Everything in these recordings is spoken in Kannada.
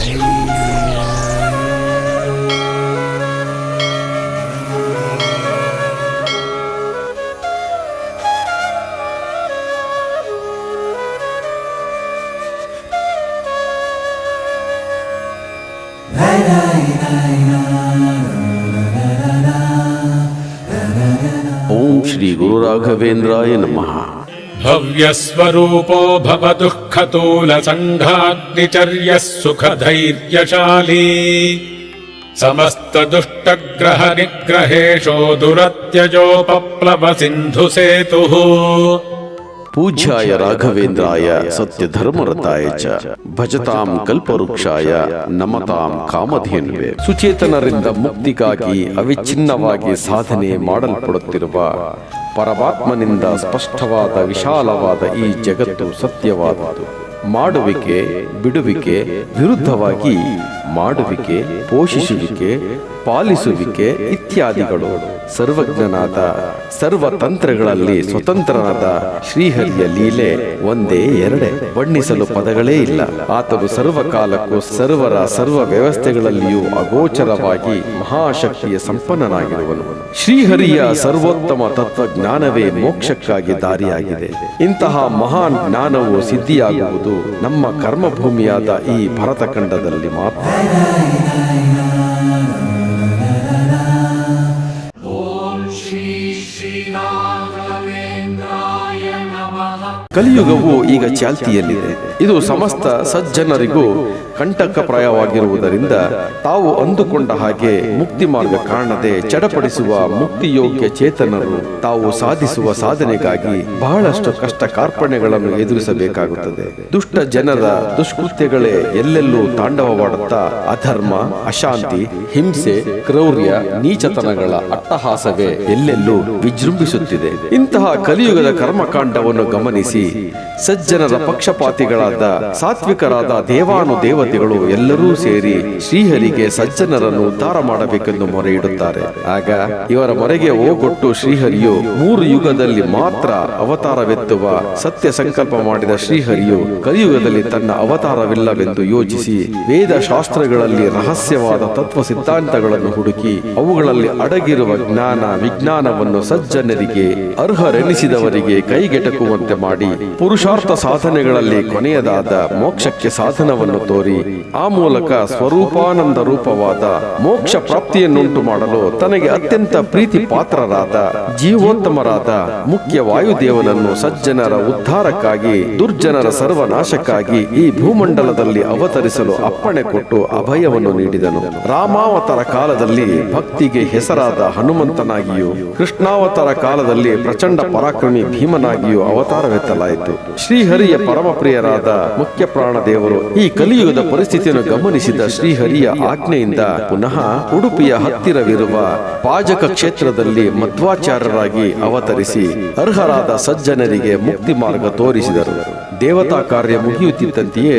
ಓಂ ಶ್ರೀ ಗುರು ರಾಘವೇಂದ್ರಾಯ ನಮಃ. ಭವ್ಯಸ್ವರೂಪೋ ಭವ ದುಃಖತೂಲ ಸಂಘಾಗ್ನಿಚರ್ಯ ಸುಖಧೈರ್ಯಶಾಲಿ ಸಮಸ್ತ ದುಷ್ಟಗ್ರಹ ನಿಗ್ರಹೇಶೋ ದುರತ್ಯಜೋಪಪ್ಲವ ಸಿಂಧು ಸೇತು. ಪೂಜ್ಯಾಯ ರಾಘವೇಂದ್ರಾಯ ಸತ್ಯಧರ್ಮರತಾಯ ಚ ಭಜತಾಂ ಕಲ್ಪವೃಕ್ಷಾಯ ನಮತಾಂ ಕಾಮಧೇನುವೆ. ಸುಚೇತನರಿಂದ ಮುಕ್ತಿಗಾಗಿ ಅವಿಚ್ಛಿನ್ನವಾಗಿ ಸಾಧನೆ ಮಾಡಲ್ಪಡುತ್ತಿರುವ ಪರಮಾತ್ಮನಿಂದ ಸ್ಪಷ್ಟವಾದ ವಿಶಾಲವಾದ ಈ ಜಗತ್ತು ಸತ್ಯವಾದದ್ದು. ಮಾಡುವಿಕೆ, ಬಿಡುವಿಕೆ, ವಿರುದ್ಧವಾಗಿ ಮಾಡುವಿಕೆ, ಪೋಷಿಸುವಿಕೆ, ಪಾಲಿಸುವಿಕೆ ಇತ್ಯಾದಿಗಳು ಸರ್ವಜ್ಞನಾದ ಸರ್ವತಂತ್ರಗಳಲ್ಲಿ ಸ್ವತಂತ್ರನಾದ ಶ್ರೀಹರಿಯ ಲೀಲೆ ಒಂದೇ ಎರಡೇ. ಬಣ್ಣಿಸಲು ಪದಗಳೇ ಇಲ್ಲ. ಆತನು ಸರ್ವಕಾಲಕ್ಕೂ ಸರ್ವರ ಸರ್ವ ವ್ಯವಸ್ಥೆಗಳಲ್ಲಿಯೂ ಅಗೋಚರವಾಗಿ ಮಹಾಶಕ್ತಿಯ ಸಂಪನ್ನನಾಗಿರುವನು. ಶ್ರೀಹರಿಯ ಸರ್ವೋತ್ತಮ ತತ್ವಜ್ಞಾನವೇ ಮೋಕ್ಷಕ್ಕಾಗಿ ದಾರಿಯಾಗಿದೆ. ಇಂತಹ ಮಹಾನ್ ಜ್ಞಾನವು ಸಿದ್ಧಿಯಾಗುವುದು ನಮ್ಮ ಕರ್ಮಭೂಮಿಯಾದ ಈ ಭರತಖಂಡದಲ್ಲಿ ಮಾತ್ರ. ಕಲಿಯುಗವು ಈಗ ಚಾಲ್ತಿಯಲ್ಲಿದೆ. ಇದು ಸಮಸ್ತ ಸಜ್ಜನರಿಗೂ ಕಂಟಕಪ್ರಾಯವಾಗಿರುವುದರಿಂದ ತಾವು ಅಂದುಕೊಂಡ ಹಾಗೆ ಮುಕ್ತಿ ಮಾರ್ಗ ಕಾಣದೆ ಚಡಪಡಿಸುವ ಮುಕ್ತಿಯೋಗ್ಯ ಚೇತನರು ತಾವು ಸಾಧಿಸುವ ಸಾಧನೆಗಾಗಿ ಬಹಳಷ್ಟು ಕಷ್ಟ ಕಾರ್ಪಣ್ಯಗಳನ್ನು ಎದುರಿಸಬೇಕಾಗುತ್ತದೆ. ದುಷ್ಟ ಜನರ ದುಷ್ಕೃತ್ಯಗಳೇ ಎಲ್ಲೆಲ್ಲೂ ತಾಂಡವವಾಡುತ್ತಾ ಅಧರ್ಮ, ಅಶಾಂತಿ, ಹಿಂಸೆ, ಕ್ರೌರ್ಯ, ನೀಚತನಗಳ ಅಟ್ಟಹಾಸವೇ ಎಲ್ಲೆಲ್ಲೂ ವಿಜೃಂಭಿಸುತ್ತಿದೆ. ಇಂತಹ ಕಲಿಯುಗದ ಕರ್ಮಕಾಂಡವನ್ನು ಗಮನಿಸಿ ಸಜ್ಜನರ ಪಕ್ಷಪಾತಿಗಳಾದ ಸಾತ್ವಿಕರಾದ ದೇವಾನುದೇವತೆಗಳು ಎಲ್ಲರೂ ಸೇರಿ ಶ್ರೀಹರಿಗೆ ಸಜ್ಜನರನ್ನು ಉದ್ಧಾರ ಮಾಡಬೇಕೆಂದು ಮೊರೆ ಇಡುತ್ತಾರೆ. ಆಗ ಇವರ ಮೊರೆಗೆ ಓಗೊಟ್ಟು ಶ್ರೀಹರಿಯು 3 ಯುಗದಲ್ಲಿ ಮಾತ್ರ ಅವತಾರವೆತ್ತುವ ಸತ್ಯ ಸಂಕಲ್ಪ ಮಾಡಿದ ಶ್ರೀಹರಿಯು ಕಲಿಯುಗದಲ್ಲಿ ತನ್ನ ಅವತಾರವಿಲ್ಲವೆಂದು ಯೋಚಿಸಿ ವೇದ ಶಾಸ್ತ್ರಗಳಲ್ಲಿ ರಹಸ್ಯವಾದ ತತ್ವ ಸಿದ್ಧಾಂತಗಳನ್ನು ಹುಡುಕಿ ಅವುಗಳಲ್ಲಿ ಅಡಗಿರುವ ಜ್ಞಾನ ವಿಜ್ಞಾನವನ್ನು ಸಜ್ಜನರಿಗೆ ಅರ್ಹರೆನಿಸಿದವರಿಗೆ ಕೈಗೆಟಕುವಂತೆ ಮಾಡಿ ಪುರುಷಾರ್ಥ ಸಾಧನೆಗಳಲ್ಲಿ ಕೊನೆಯದಾದ ಮೋಕ್ಷಕ್ಕೆ ಸಾಧನವನ್ನು ತೋರಿ ಆ ಮೂಲಕ ಸ್ವರೂಪಾನಂದ ರೂಪವಾದ ಮೋಕ್ಷ ಪ್ರಾಪ್ತಿಯನ್ನುಂಟು ಮಾಡಲು ತನಗೆ ಅತ್ಯಂತ ಪ್ರೀತಿ ಪಾತ್ರರಾದ ಜೀವೋತ್ತಮರಾದ ಮುಖ್ಯ ವಾಯುದೇವನನ್ನು ಸಜ್ಜನರ ಉದ್ಧಾರಕ್ಕಾಗಿ ದುರ್ಜನರ ಸರ್ವನಾಶಕ್ಕಾಗಿ ಈ ಭೂಮಂಡಲದಲ್ಲಿ ಅವತರಿಸಲು ಅಪ್ಪಣೆ ಕೊಟ್ಟು ಅಭಯವನ್ನು ನೀಡಿದನು. ರಾಮಾವತಾರ ಕಾಲದಲ್ಲಿ ಭಕ್ತಿಗೆ ಹೆಸರಾದ ಹನುಮಂತನಾಗಿಯೂ ಕೃಷ್ಣಾವತಾರ ಕಾಲದಲ್ಲಿ ಪ್ರಚಂಡ ಪರಾಕ್ರಮಿ ಭೀಮನಾಗಿಯೂ ಅವತಾರವೆತ್ತಲಾಯಿತು. ಶ್ರೀಹರಿಯ ಪರಮಪ್ರಿಯರಾದ ಮುಖ್ಯ ಪ್ರಾಣ ದೇವರು ಈ ಕಲಿಯುಗದ ಪರಿಸ್ಥಿತಿಯನ್ನು ಗಮನಿಸಿದ ಶ್ರೀಹರಿಯ ಆಜ್ಞೆಯಿಂದ ಪುನಃ ಉಡುಪಿಯ ಹತ್ತಿರವಿರುವ ಪಾಜಕ ಕ್ಷೇತ್ರದಲ್ಲಿ ಮಧ್ವಾಚಾರ್ಯರಾಗಿ ಅವತರಿಸಿ ಅರ್ಹರಾದ ಸಜ್ಜನರಿಗೆ ಮುಕ್ತಿ ಮಾರ್ಗ ತೋರಿಸಿದರು. ದೇವತಾ ಕಾರ್ಯ ಮುಗಿಯುತ್ತಿದ್ದಂತೆಯೇ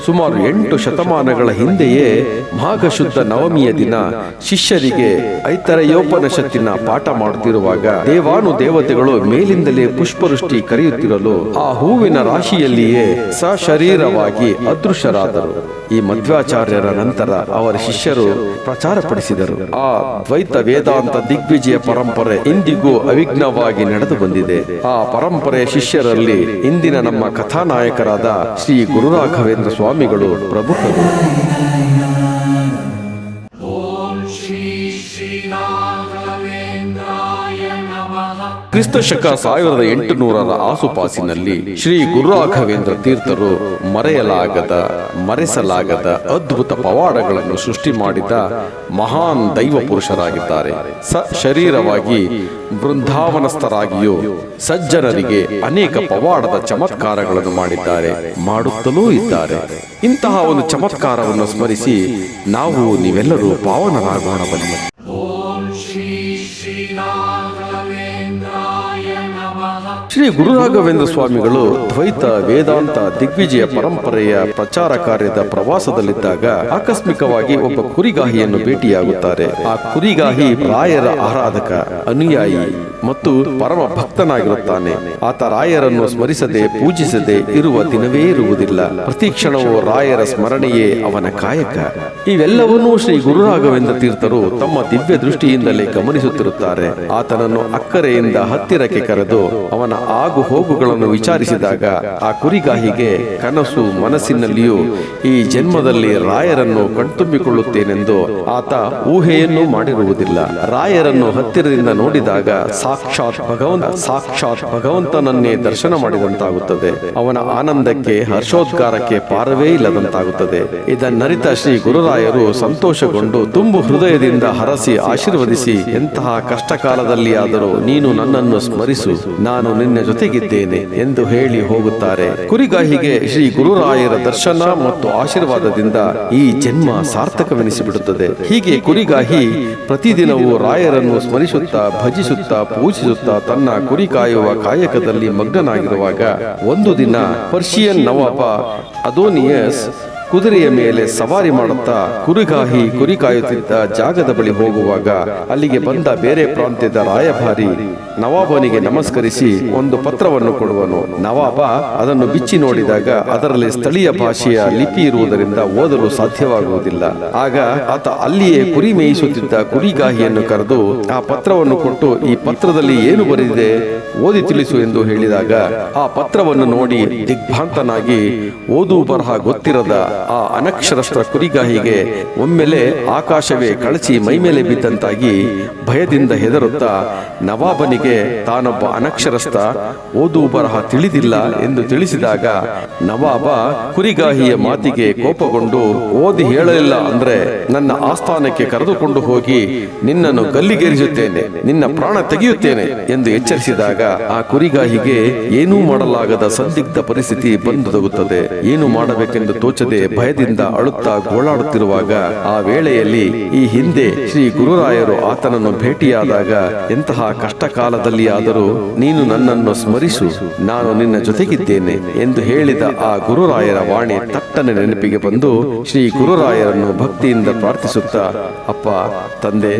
ಸುಮಾರು 8 ಶತಮಾನಗಳ ಹಿಂದೆಯೇ ಮಾಘ ಶುದ್ಧ ನವಮಿಯ ದಿನ ಶಿಷ್ಯರಿಗೆ ಐತರೇಯೋಪನಿಷತ್ತಿನ ಪಾಠ ಮಾಡುತ್ತಿರುವಾಗ ದೇವಾನುದೇವತೆಗಳು ಮೇಲಿಂದಲೇ ಪುಷ್ಪವೃಷ್ಟಿ ಕರೆಯುತ್ತಿರಲು ಆ ಹೂವಿನ ರಾಶಿಯಲ್ಲಿಯೇ ಸಶರೀರವಾಗಿ ಅದೃಶ್ಯರಾದರು. ಈ ಮಧ್ವಾಚಾರ್ಯರ ನಂತರ ಅವರ ಶಿಷ್ಯರು ಪ್ರಚಾರಪಡಿಸಿದರು. ಆ ದ್ವೈತ ವೇದಾಂತ ದಿಗ್ವಿಜಯ ಪರಂಪರೆ ಇಂದಿಗೂ ಅವಿಘ್ನವಾಗಿ ನಡೆದು ಬಂದಿದೆ. ಆ ಪರಂಪರೆಯ ಶಿಷ್ಯರಲ್ಲಿ ಇಂದಿನ ನಮ್ಮ ಕಥಾನಾಯಕರಾದ ಶ್ರೀ ಗುರು ರಾಘವೇಂದ್ರ ಸ್ವಾಮಿಗಳು ಪ್ರಮುಖರು. ಕ್ರಿಸ್ತ ಶಕ 1800ರ ಆಸುಪಾಸಿನಲ್ಲಿ ಶ್ರೀ ಗುರು ರಾಘವೇಂದ್ರ ತೀರ್ಥರು ಮರೆಸಲಾಗದ ಅದ್ಭುತ ಪವಾಡಗಳನ್ನು ಸೃಷ್ಟಿ ಮಾಡಿದ ಮಹಾನ್ ದೈವ ಪುರುಷರಾಗಿದ್ದಾರೆ. ಶರೀರವಾಗಿ ಬೃಂದಾವನಸ್ಥರಾಗಿಯೂ ಸಜ್ಜನರಿಗೆ ಅನೇಕ ಪವಾಡದ ಚಮತ್ಕಾರಗಳನ್ನು ಮಾಡಿದ್ದಾರೆ, ಮಾಡುತ್ತಲೂ ಇದ್ದಾರೆ. ಇಂತಹ ಒಂದು ಚಮತ್ಕಾರವನ್ನು ಸ್ಮರಿಸಿ ನಾವು ನೀವೆಲ್ಲರೂ ಪಾವನರಾಗೋಣ ಬನ್ನಿ. ಶ್ರೀ ಗುರು ರಾಘವೇಂದ್ರ ಸ್ವಾಮಿಗಳು ದ್ವೈತ ವೇದಾಂತ ದಿಗ್ವಿಜಯ ಪರಂಪರೆಯ ಪ್ರಚಾರ ಕಾರ್ಯದ ಪ್ರವಾಸದಲ್ಲಿದ್ದಾಗ ಆಕಸ್ಮಿಕವಾಗಿ ಒಬ್ಬ ಕುರಿಗಾಹಿಯನ್ನು ಭೇಟಿಯಾಗುತ್ತಾರೆ. ಆ ಕುರಿಗಾಹಿ ರಾಯರ ಆರಾಧಕ, ಅನುಯಾಯಿ ಮತ್ತು ಪರಮ ಭಕ್ತನಾಗಿರುತ್ತಾನೆ. ಆತ ರಾಯರನ್ನು ಸ್ಮರಿಸದೆ ಪೂಜಿಸದೆ ಇರುವ ದಿನವೇ ಇರುವುದಿಲ್ಲ. ಪ್ರತಿ ಕ್ಷಣವೂ ರಾಯರ ಸ್ಮರಣೆಯೇ ಅವನ ಕಾಯಕ. ಇವೆಲ್ಲವನ್ನೂ ಶ್ರೀ ಗುರು ರಾಘವೇಂದ್ರ ತೀರ್ಥರು ತಮ್ಮ ದಿವ್ಯ ದೃಷ್ಟಿಯಿಂದಲೇ ಗಮನಿಸುತ್ತಿರುತ್ತಾರೆ. ಆತನನ್ನು ಅಕ್ಕರೆಯಿಂದ ಹತ್ತಿರಕ್ಕೆ ಕರೆದು ಅವನ ಆಗು ಹೋಗುಗಳನ್ನು ವಿಚಾರಿಸಿದಾಗ ಆ ಕುರಿಗಾಹಿಗೆ ಕನಸು ಮನಸ್ಸಿನಲ್ಲಿಯೂ ಈ ಜನ್ಮದಲ್ಲಿ ರಾಯರನ್ನು ಕಣ್ತುಂಬಿಕೊಳ್ಳುತ್ತೇನೆಂದು ಆತ ಊಹೆಯನ್ನು ಮಾಡಿರುವುದಿಲ್ಲ. ರಾಯರನ್ನು ಹತ್ತಿರದಿಂದ ನೋಡಿದಾಗ ಸಾಕ್ಷಾತ್ ಭಗವಂತನನ್ನೇ ದರ್ಶನ ಮಾಡಿದಂತಾಗುತ್ತದೆ. ಅವನ ಆನಂದಕ್ಕೆ ಹರ್ಷೋದ್ಗಾರಕ್ಕೆ ಪಾರವೇ ಇಲ್ಲದಂತಾಗುತ್ತದೆ. ಇದನ್ನರಿತ ಶ್ರೀ ಗುರುರಾಯರು ಸಂತೋಷಗೊಂಡು ತುಂಬು ಹೃದಯದಿಂದ ಹರಸಿ ಆಶೀರ್ವದಿಸಿ, ಎಂತಹ ಕಷ್ಟ ಕಾಲದಲ್ಲಿ ಆದರೂ ನೀನು ನನ್ನನ್ನು ಸ್ಮರಿಸು, ನಾನು ನಿನ್ನ ಜೊತೆಗಿದ್ದೇನೆ ಎಂದು ಹೇಳಿ ಹೋಗುತ್ತಾರೆ. ಕುರಿಗಾಹಿಗೆ ಶ್ರೀ ಗುರುರಾಯರ ದರ್ಶನ ಮತ್ತು ಆಶೀರ್ವಾದದಿಂದ ಈ ಜನ್ಮ ಸಾರ್ಥಕವೆನಿಸಿಬಿಡುತ್ತದೆ. ಹೀಗೆ ಕುರಿಗಾಹಿ ಪ್ರತಿದಿನವೂ ರಾಯರನ್ನು ಸ್ಮರಿಸುತ್ತಾ ಭಜಿಸುತ್ತಾ ಪೂಜಿಸುತ್ತಾ ತನ್ನ ಕುರಿ ಕಾಯುವ ಕಾಯಕದಲ್ಲಿ ಮಗ್ನನಾಗಿರುವಾಗ ಒಂದು ದಿನ ಪರ್ಷಿಯನ್ ನವಾಬ ಅದೋನಿಯಸ್ ಕುದುರೆಯ ಮೇಲೆ ಸವಾರಿ ಮಾಡುತ್ತಾ ಕುರಿಗಾಹಿ ಕುರಿ ಕಾಯುತ್ತಿದ್ದ ಜಾಗದ ಬಳಿ ಹೋಗುವಾಗ ಅಲ್ಲಿಗೆ ಬಂದ ಬೇರೆ ಪ್ರಾಂತ್ಯದ ರಾಯಭಾರಿ ನವಾಬನಿಗೆ ನಮಸ್ಕರಿಸಿ ಒಂದು ಪತ್ರವನ್ನು ಕೊಡುವನು. ನವಾಬ ಅದನ್ನು ಬಿಚ್ಚಿ ನೋಡಿದಾಗ ಅದರಲ್ಲಿ ಸ್ಥಳೀಯ ಭಾಷೆಯ ಲಿಪಿ ಇರುವುದರಿಂದ ಓದಲು ಸಾಧ್ಯವಾಗುವುದಿಲ್ಲ. ಆಗ ಆತ ಅಲ್ಲಿಯೇ ಕುರಿ ಮೇಯಿಸುತ್ತಿದ್ದ ಕುರಿಗಾಹಿಯನ್ನು ಕರೆದು ಆ ಪತ್ರವನ್ನು ಕೊಟ್ಟು, ಈ ಪತ್ರದಲ್ಲಿ ಏನು ಬರೆದಿದೆ ಓದಿ ತಿಳಿಸು ಎಂದು ಹೇಳಿದಾಗ ಆ ಪತ್ರವನ್ನು ನೋಡಿ ದಿಗ್ಭ್ರಾಂತನಾಗಿ ಓದು ಬರಹ ಗೊತ್ತಿರದ ಆ ಅನಕ್ಷರಸ್ಥ ಕುರಿಗಾಹಿಗೆ ಒಮ್ಮೆಲೆ ಆಕಾಶವೇ ಕಳಚಿ ಮೈಮೇಲೆ ಬಿದ್ದಂತಾಗಿ ಭಯದಿಂದ ಹೆದರುತ್ತಾ ನವಾಬನಿಗೆ ತಾನೊಬ್ಬ ಅನಕ್ಷರಸ್ಥ, ಓದು ಬರಹ ತಿಳಿದಿಲ್ಲ ಎಂದು ತಿಳಿಸಿದಾಗ ನವಾಬ ಕುರಿಗಾಹಿಯ ಮಾತಿಗೆ ಕೋಪಗೊಂಡು, ಓದಿ ಹೇಳಲಿಲ್ಲ ಅಂದ್ರೆ ನನ್ನ ಆಸ್ಥಾನಕ್ಕೆ ಕರೆದುಕೊಂಡು ಹೋಗಿ ನಿನ್ನನ್ನು ಗಲ್ಲಿಗೇರಿಸುತ್ತೇನೆ, ನಿನ್ನ ಪ್ರಾಣ ತೆಗೆಯುತ್ತೇನೆ ಎಂದು ಎಚ್ಚರಿಸಿದಾಗ ಆ ಕುರಿಗಾಹಿಗೆ ಏನೂ ಮಾಡಲಾಗದ ಸಂದಿಗ್ಧ ಪರಿಸ್ಥಿತಿ ಬಂದೊದಗುತ್ತದೆ. ಏನು ಮಾಡಬೇಕೆಂದು ತೋಚದೆ ಭಯದಿಂದ ಅಳುತ್ತಾ ಗೋಳಾಡುತ್ತಿರುವಾಗ ಆ ವೇಳೆಯಲ್ಲಿ ಈ ಹಿಂದೆ ಶ್ರೀ ಗುರುರಾಯರು ಆತನನ್ನು ಭೇಟಿಯಾದಾಗ ಎಂತಹ ಕಷ್ಟ ಕಾಲದಲ್ಲಿ ಆದರೂ ನೀನು ನನ್ನನ್ನು ಸ್ಮರಿಸು, ನಾನು ನಿನ್ನ ಜೊತೆಗಿದ್ದೇನೆ ಎಂದು ಹೇಳಿದ ಆ ಗುರುರಾಯರ ವಾಣಿ ತಟ್ಟನೆ ನೆನಪಿಗೆ ಬಂದು ಶ್ರೀ ಗುರುರಾಯರನ್ನು ಭಕ್ತಿಯಿಂದ ಪ್ರಾರ್ಥಿಸುತ್ತಾ, ಅಪ್ಪ ತಂದೆ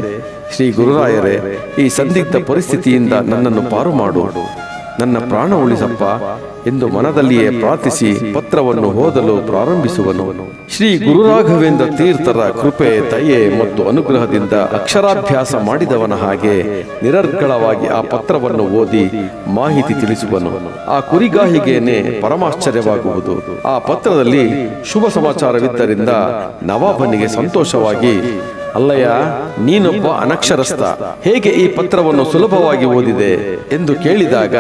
ಶ್ರೀ ಗುರುರಾಯರೇ, ಈ ಸಂದಿಗ್ಧ ಪರಿಸ್ಥಿತಿಯಿಂದ ನನ್ನನ್ನು ಪಾರು ಮಾಡು, ನನ್ನ ಪ್ರಾಣ ಉಳಿಸಪ್ಪ ಎಂದು ಮನದಲ್ಲಿಯೇ ಪ್ರಾರ್ಥಿಸಿ ಪತ್ರವನ್ನು ಓದಲು ಪ್ರಾರಂಭಿಸುವನು. ಶ್ರೀ ಗುರು ರಾಘವೇಂದ್ರ ತೀರ್ಥರ ಕೃಪೆ, ದಯೆ ಮತ್ತು ಅನುಗ್ರಹದಿಂದ ಅಕ್ಷರಾಭ್ಯಾಸ ಮಾಡಿದವನ ಹಾಗೆ ನಿರರ್ಗಳವಾಗಿ ಆ ಪತ್ರವನ್ನು ಓದಿ ಮಾಹಿತಿ ತಿಳಿಸುವನು. ಆ ಕುರಿಗಾಹಿಗೇನೆ ಪರಮಾಶ್ಚರ್ಯವಾಗುವುದು. ಆ ಪತ್ರದಲ್ಲಿ ಶುಭ ಸಮಾಚಾರವಿದ್ದರಿಂದ ನವಾಬನಿಗೆ ಸಂತೋಷವಾಗಿ, ಅಲ್ಲಯ್ಯ, ನೀನೊಬ್ಬ ಅನಕ್ಷರಸ್ಥ, ಹೇಗೆ ಈ ಪತ್ರವನ್ನು ಸುಲಭವಾಗಿ ಓದಿದೆ ಎಂದು ಕೇಳಿದಾಗ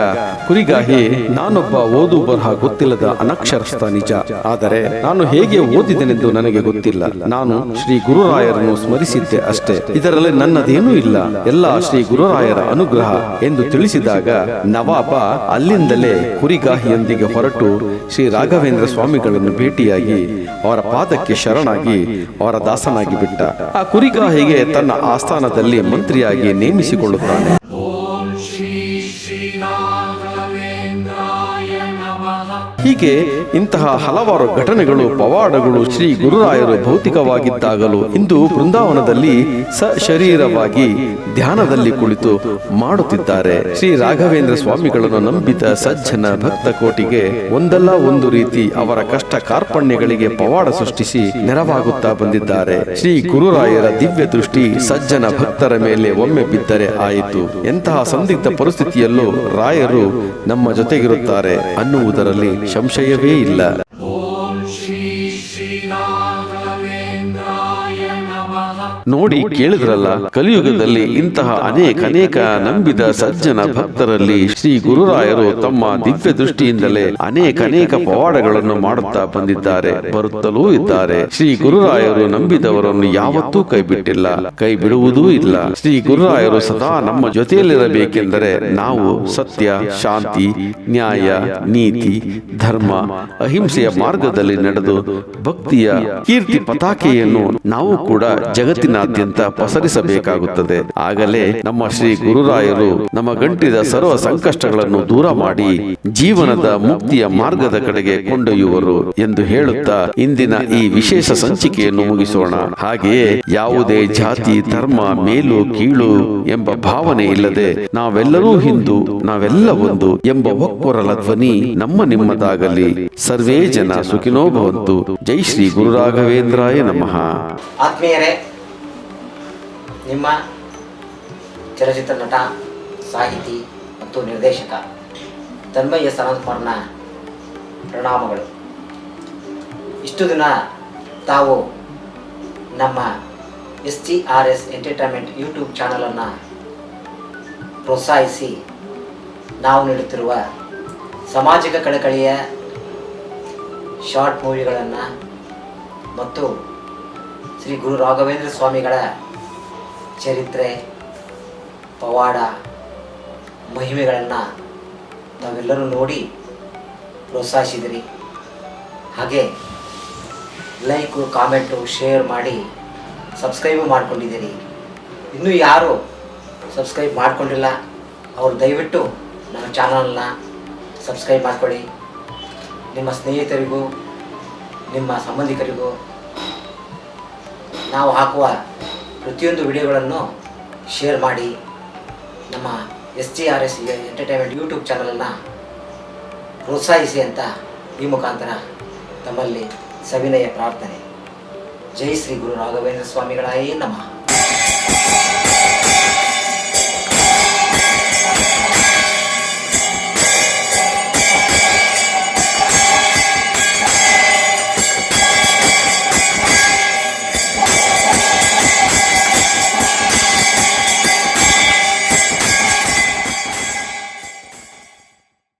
ಕುರಿಗಾಹಿ, ನಾನೊಬ್ಬ ಓದು ಬರಹ ಗೊತ್ತಿಲ್ಲದ ಅನಕ್ಷರಸ್ಥ ನಿಜ, ಆದರೆ ನಾನು ಹೇಗೆ ಓದಿದೆನೆಂದು ನನಗೆ ಗೊತ್ತಿಲ್ಲ. ನಾನು ಶ್ರೀ ಗುರುರಾಯರನ್ನು ಸ್ಮರಿಸಿದ್ದೆ ಅಷ್ಟೇ, ಇದರಲ್ಲಿ ನನ್ನದೇನೂ ಇಲ್ಲ, ಎಲ್ಲ ಶ್ರೀ ಗುರುರಾಯರ ಅನುಗ್ರಹ ಎಂದು ತಿಳಿಸಿದಾಗ ನವಾಬ ಅಲ್ಲಿಂದಲೇ ಕುರಿಗಾಹಿಯೊಂದಿಗೆ ಹೊರಟು ಶ್ರೀ ರಾಘವೇಂದ್ರ ಸ್ವಾಮಿಗಳನ್ನು ಭೇಟಿಯಾಗಿ ಅವರ ಪಾದಕ್ಕೆ ಶರಣಾಗಿ ಅವರ ದಾಸನಾಗಿ ಬಿಟ್ಟ. ಆ ಕುರಿಗಾಹಿಗೆ ತನ್ನ ಆಸ್ಥಾನದಲ್ಲಿ ಮಂತ್ರಿಯಾಗಿ ನೇಮಿಸಿಕೊಳ್ಳುತ್ತಾನೆ. ಹೀಗೆ ಇಂತಹ ಹಲವಾರು ಘಟನೆಗಳು, ಪವಾಡಗಳು ಶ್ರೀ ಗುರುರಾಯರು ಭೌತಿಕವಾಗಿದ್ದಾಗಲೂ ಇಂದು ಬೃಂದಾವನದಲ್ಲಿ ಸಶರೀರವಾಗಿ ಧ್ಯಾನದಲ್ಲಿ ಕುಳಿತು ಮಾಡುತ್ತಿದ್ದಾರೆ. ಶ್ರೀ ರಾಘವೇಂದ್ರ ಸ್ವಾಮಿಗಳನ್ನು ನಂಬಿದ ಸಜ್ಜನ ಭಕ್ತ ಕೋಟಿಗೆ ಒಂದಲ್ಲ ಒಂದು ರೀತಿ ಅವರ ಕಷ್ಟ ಕಾರ್ಪಣ್ಯಗಳಿಗೆ ಪವಾಡ ಸೃಷ್ಟಿಸಿ ನೆರವಾಗುತ್ತಾ ಬಂದಿದ್ದಾರೆ. ಶ್ರೀ ಗುರುರಾಯರ ದಿವ್ಯ ದೃಷ್ಟಿ ಸಜ್ಜನ ಭಕ್ತರ ಮೇಲೆ ಒಮ್ಮೆ ಬಿದ್ದರೆ ಆಯಿತು. ಎಂತಹ ಸಂದಿಗ್ಧ ಪರಿಸ್ಥಿತಿಯಲ್ಲೂ ರಾಯರು ನಮ್ಮ ಜೊತೆಗಿರುತ್ತಾರೆ ಅನ್ನುವುದರಲ್ಲಿ ಸಂಶಯವೇ ಇಲ್ಲ. ನೋಡಿ ಕೇಳಿದ್ರಲ್ಲ, ಕಲಿಯುಗದಲ್ಲಿ ಇಂತಹ ಅನೇಕ ನಂಬಿದ ಸಜ್ಜನ ಭಕ್ತರಲ್ಲಿ ಶ್ರೀ ಗುರುರಾಯರು ತಮ್ಮ ದಿವ್ಯ ದೃಷ್ಟಿಯಿಂದಲೇ ಅನೇಕ ಪವಾಡಗಳನ್ನು ಮಾಡುತ್ತಾ ಬಂದಿದ್ದಾರೆ, ಬರುತ್ತಲೂ ಇದ್ದಾರೆ. ಶ್ರೀ ಗುರುರಾಯರು ನಂಬಿದವರನ್ನು ಯಾವತ್ತೂ ಕೈ ಬಿಟ್ಟಿಲ್ಲ, ಕೈ ಬಿಡುವುದೂ ಇಲ್ಲ. ಶ್ರೀ ಗುರುರಾಯರು ಸದಾ ನಮ್ಮ ಜೊತೆಯಲ್ಲಿರಬೇಕೆಂದರೆ ನಾವು ಸತ್ಯ, ಶಾಂತಿ, ನ್ಯಾಯ, ನೀತಿ, ಧರ್ಮ, ಅಹಿಂಸೆಯ ಮಾರ್ಗದಲ್ಲಿ ನಡೆದು ಭಕ್ತಿಯ ಕೀರ್ತಿ ಪತಾಕೆಯನ್ನು ನಾವು ಕೂಡ ಜಗತ್ತಿನ ಜಗತ್ತಿನಾದ್ಯಂತ ಪಸರಿಸಬೇಕಾಗುತ್ತದೆ. ಆಗಲೇ ನಮ್ಮ ಶ್ರೀ ಗುರುರಾಯರು ನಮ್ಮ ಗಂಟಿದ ಸರ್ವ ಸಂಕಷ್ಟಗಳನ್ನು ದೂರ ಮಾಡಿ ಜೀವನದ ಮುಕ್ತಿಯ ಮಾರ್ಗದ ಕಡೆಗೆ ಕೊಂಡೊಯ್ಯುವರು ಎಂದು ಹೇಳುತ್ತಾ ಇಂದಿನ ಈ ವಿಶೇಷ ಸಂಚಿಕೆಯನ್ನು ಮುಗಿಸೋಣ. ಹಾಗೆಯೇ ಯಾವುದೇ ಜಾತಿ ಧರ್ಮ ಮೇಲು ಕೀಳು ಎಂಬ ಭಾವನೆ ಇಲ್ಲದೆ ನಾವೆಲ್ಲರೂ ಹಿಂದೂ, ನಾವೆಲ್ಲ ಒಂದು ಎಂಬ ಒಕ್ಕೊರಲ ಧ್ವನಿ ನಮ್ಮ ನಿಮ್ಮದಾಗಲಿ. ಸರ್ವೇ ಜನ ಸುಖಿನೋ ಭವಂತು. ಜೈ ಶ್ರೀ ಗುರು ರಾಘವೇಂದ್ರಾಯ ನಮಃ. ಆತ್ಮೀಯರೇ, ನಿಮ್ಮ ಚಲನಚಿತ್ರ ನಟ, ಸಾಹಿತಿ ಮತ್ತು ನಿರ್ದೇಶಕ ತನ್ಮಯ್ಯ ಸನತ್ಕುಮಾರ್ನ ಪ್ರಣಾಮಗಳು. ಇಷ್ಟು ದಿನ ತಾವು ನಮ್ಮ SGRS ಎಂಟರ್ಟೈನ್ಮೆಂಟ್ ಯೂಟ್ಯೂಬ್ ಚಾನಲನ್ನು ಪ್ರೋತ್ಸಾಹಿಸಿ ನಾವು ನೀಡುತ್ತಿರುವ ಸಾಮಾಜಿಕ ಕಳಕಳಿಯ ಶಾರ್ಟ್ ಮೂವಿಗಳನ್ನು ಮತ್ತು ಶ್ರೀ ಗುರು ರಾಘವೇಂದ್ರ ಸ್ವಾಮಿಗಳ ಚರಿತ್ರೆ, ಪವಾಡ, ಮಹಿಮೆಗಳನ್ನು ತಾವೆಲ್ಲರೂ ನೋಡಿ ಪ್ರೋತ್ಸಾಹಿಸಿದಿರಿ. ಹಾಗೆ ಲೈಕು, ಕಾಮೆಂಟು, ಶೇರ್ ಮಾಡಿ ಸಬ್ಸ್ಕ್ರೈಬು ಮಾಡ್ಕೊಂಡಿದ್ದೀರಿ. ಇನ್ನೂ ಯಾರು ಸಬ್ಸ್ಕ್ರೈಬ್ ಮಾಡ್ಕೊಂಡಿಲ್ಲ ಅವರು ದಯವಿಟ್ಟು ನಮ್ಮ ಚಾನಲ್ನ ಸಬ್ಸ್ಕ್ರೈಬ್ ಮಾಡ್ಕೊಳ್ಳಿ. ನಿಮ್ಮ ಸ್ನೇಹಿತರಿಗೂ ನಿಮ್ಮ ಸಂಬಂಧಿಕರಿಗೂ ನಾವು ಹಾಕುವ ಪ್ರತಿಯೊಂದು ವಿಡಿಯೋಗಳನ್ನು ಶೇರ್ ಮಾಡಿ ನಮ್ಮ SGRS ಎಂಟರ್ಟೈನ್ಮೆಂಟ್ ಯೂಟ್ಯೂಬ್ ಚಾನಲನ್ನು ಪ್ರೋತ್ಸಾಹಿಸಿ ಅಂತ ಈ ಮುಖಾಂತರ ತಮ್ಮಲ್ಲಿ ಸವಿನಯ ಪ್ರಾರ್ಥನೆ. ಜೈ ಶ್ರೀ ಗುರು ರಾಘವೇಂದ್ರ ಸ್ವಾಮಿಗಳಾಯೇ ನಮಃ.